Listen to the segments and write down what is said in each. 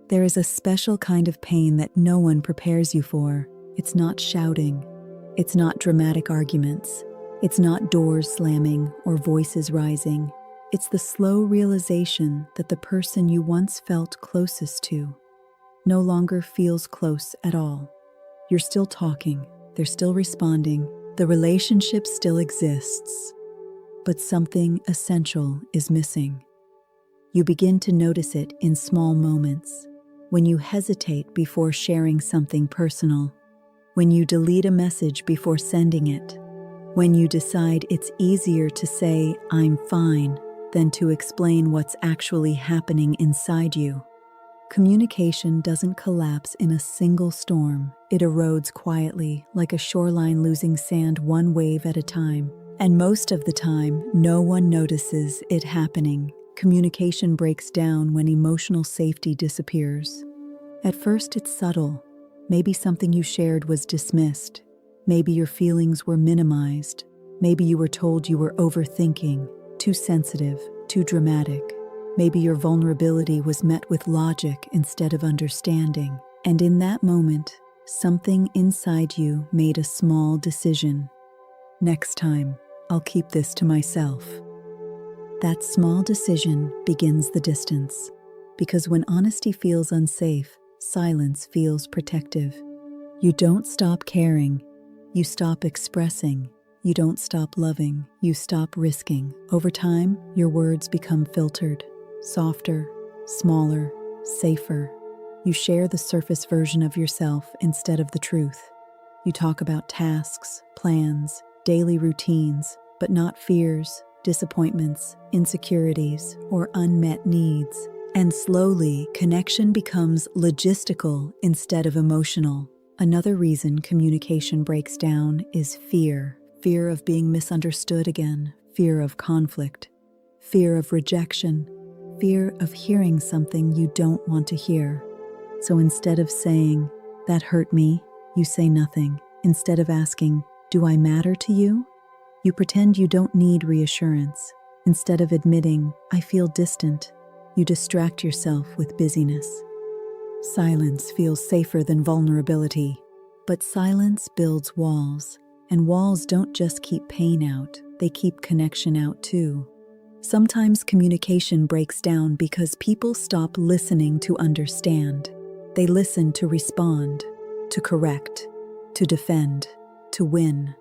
There is a special kind of pain that no one prepares you for. It's not shouting. It's not dramatic arguments. It's not doors slamming or voices rising. It's the slow realization that the person you once felt closest to no longer feels close at all. You're still talking, they're still responding, the relationship still exists, but something essential is missing. You begin to notice it in small moments, when you hesitate before sharing something personal, when you delete a message before sending it, when you decide it's easier to say, "I'm fine," than to explain what's actually happening inside you. Communication doesn't collapse in a single storm. It erodes quietly, like a shoreline losing sand one wave at a time. And most of the time, no one notices it happening. Communication breaks down when emotional safety disappears. At first, it's subtle. Maybe something you shared was dismissed. Maybe your feelings were minimized. Maybe you were told you were overthinking, too sensitive, too dramatic. Maybe your vulnerability was met with logic instead of understanding. And in that moment, something inside you made a small decision. Next time, I'll keep this to myself. That small decision begins the distance. Because when honesty feels unsafe, silence feels protective. You don't stop caring. You stop expressing. You don't stop loving. You stop risking. Over time, your words become filtered. Softer, smaller, safer. You share the surface version of yourself instead of the truth. You talk about tasks, plans, daily routines, but not fears, disappointments, insecurities, or unmet needs. And slowly, connection becomes logistical instead of emotional. Another reason communication breaks down is fear. Fear of being misunderstood again, fear of conflict, fear of rejection, fear of hearing something you don't want to hear. So instead of saying, "That hurt me," you say nothing. Instead of asking, "Do I matter to you?" you pretend you don't need reassurance. Instead of admitting, "I feel distant," you distract yourself with busyness. Silence feels safer than vulnerability, but silence builds walls, and walls don't just keep pain out, they keep connection out too. Sometimes communication breaks down because people stop listening to understand. They listen to respond, to correct, to defend, to win.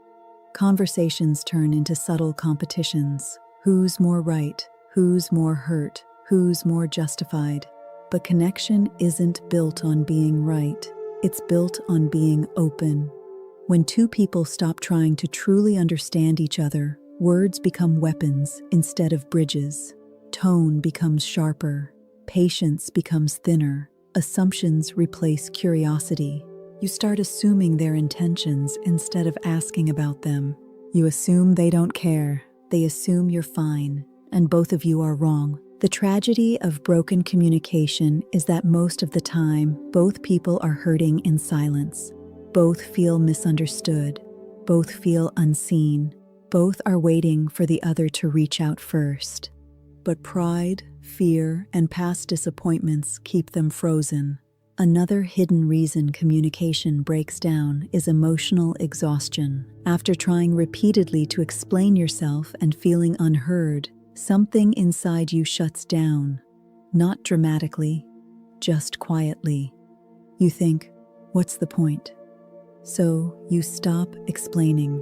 Conversations turn into subtle competitions. Who's more right? Who's more hurt? Who's more justified? But connection isn't built on being right. It's built on being open. When two people stop trying to truly understand each other, words become weapons instead of bridges. Tone becomes sharper. Patience becomes thinner. Assumptions replace curiosity. You start assuming their intentions instead of asking about them. You assume they don't care. They assume you're fine, and both of you are wrong. The tragedy of broken communication is that most of the time, both people are hurting in silence. Both feel misunderstood. Both feel unseen. Both are waiting for the other to reach out first. But pride, fear, and past disappointments keep them frozen. Another hidden reason communication breaks down is emotional exhaustion. After trying repeatedly to explain yourself and feeling unheard, something inside you shuts down. Not dramatically, just quietly. You think, "What's the point?" So you stop explaining.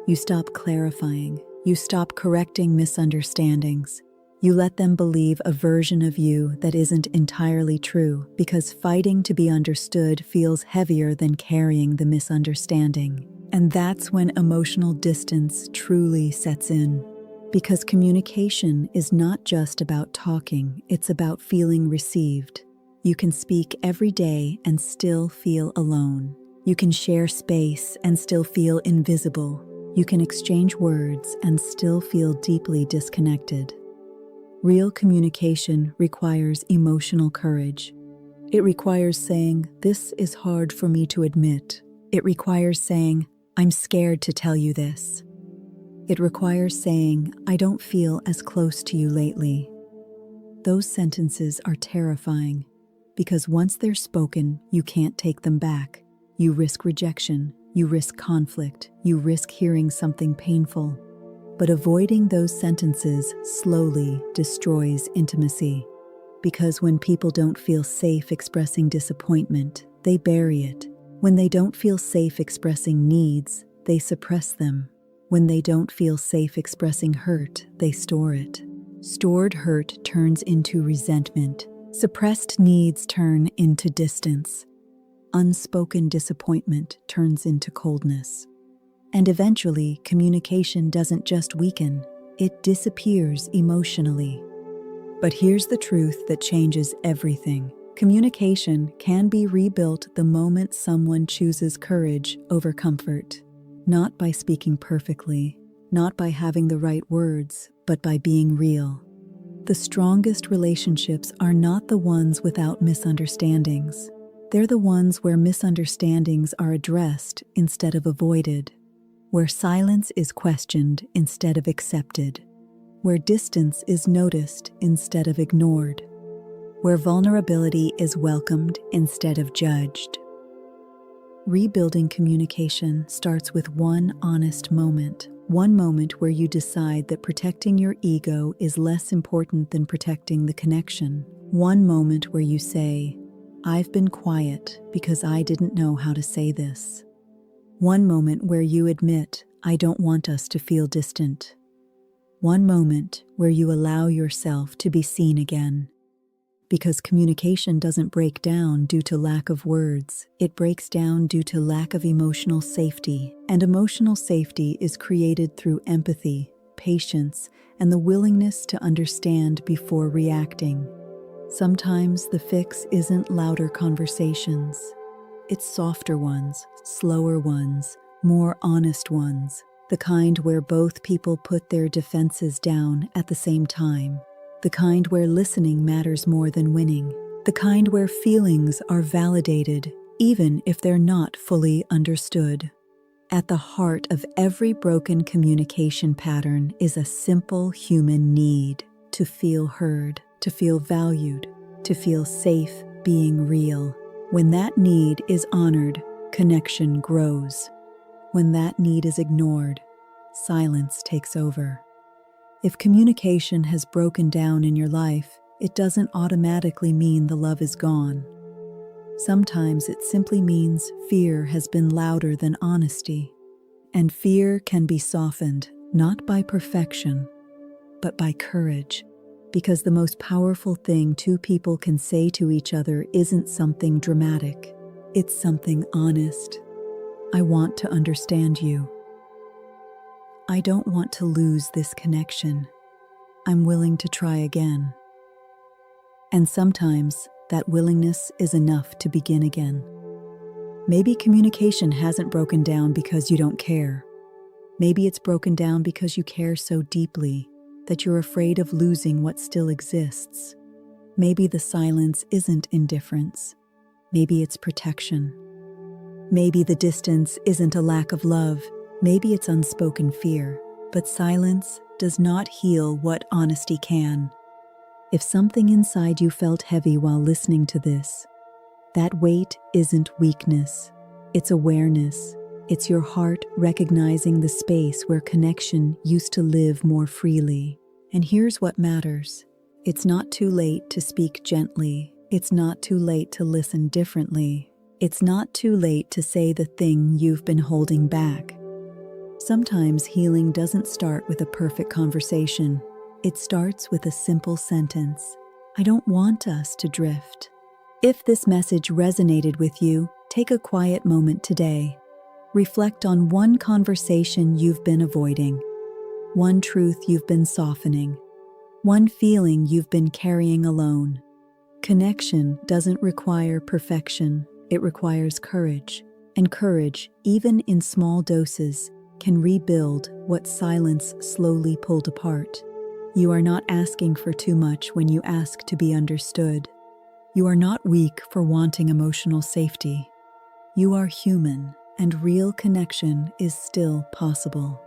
You stop clarifying. You stop correcting misunderstandings. You let them believe a version of you that isn't entirely true, because fighting to be understood feels heavier than carrying the misunderstanding. And that's when emotional distance truly sets in. Because communication is not just about talking, it's about feeling received. You can speak every day and still feel alone. You can share space and still feel invisible. You can exchange words and still feel deeply disconnected. Real communication requires emotional courage. It requires saying, "This is hard for me to admit." It requires saying, "I'm scared to tell you this." It requires saying, "I don't feel as close to you lately." Those sentences are terrifying because once they're spoken, you can't take them back. You risk rejection, you risk conflict, you risk hearing something painful. But avoiding those sentences slowly destroys intimacy. Because when people don't feel safe expressing disappointment, they bury it. When they don't feel safe expressing needs, they suppress them. When they don't feel safe expressing hurt, they store it. Stored hurt turns into resentment. Suppressed needs turn into distance. Unspoken disappointment turns into coldness. And eventually, communication doesn't just weaken, it disappears emotionally. But here's the truth that changes everything. Communication can be rebuilt the moment someone chooses courage over comfort. Not by speaking perfectly, not by having the right words, but by being real. The strongest relationships are not the ones without misunderstandings. They're the ones where misunderstandings are addressed instead of avoided, where silence is questioned instead of accepted, where distance is noticed instead of ignored, where vulnerability is welcomed instead of judged. Rebuilding communication starts with one honest moment, one moment where you decide that protecting your ego is less important than protecting the connection. One moment where you say, "I've been quiet because I didn't know how to say this." One moment where you admit, "I don't want us to feel distant." One moment where you allow yourself to be seen again. Because communication doesn't break down due to lack of words, it breaks down due to lack of emotional safety. And emotional safety is created through empathy, patience, and the willingness to understand before reacting. Sometimes the fix isn't louder conversations. It's softer ones, slower ones, more honest ones, the kind where both people put their defenses down at the same time. The kind where listening matters more than winning. The kind where feelings are validated, even if they're not fully understood. At the heart of every broken communication pattern is a simple human need: to feel heard, to feel valued, to feel safe being real. When that need is honored, connection grows. When that need is ignored, silence takes over. If communication has broken down in your life, it doesn't automatically mean the love is gone. Sometimes it simply means fear has been louder than honesty. And fear can be softened, not by perfection, but by courage. Because the most powerful thing two people can say to each other isn't something dramatic. It's something honest. "I want to understand you. I don't want to lose this connection. I'm willing to try again." And sometimes that willingness is enough to begin again. Maybe communication hasn't broken down because you don't care. Maybe it's broken down because you care so deeply that you're afraid of losing what still exists. Maybe the silence isn't indifference. Maybe it's protection. Maybe the distance isn't a lack of love. Maybe it's unspoken fear. But silence does not heal what honesty can. If something inside you felt heavy while listening to this, that weight isn't weakness. It's awareness. It's your heart recognizing the space where connection used to live more freely. And here's what matters. It's not too late to speak gently. It's not too late to listen differently. It's not too late to say the thing you've been holding back. Sometimes healing doesn't start with a perfect conversation. It starts with a simple sentence. "I don't want us to drift." If this message resonated with you, take a quiet moment today. Reflect on one conversation you've been avoiding, one truth you've been softening, one feeling you've been carrying alone. Connection doesn't require perfection, it requires courage. And courage, even in small doses, can rebuild what silence slowly pulled apart. You are not asking for too much when you ask to be understood. You are not weak for wanting emotional safety. You are human, and real connection is still possible.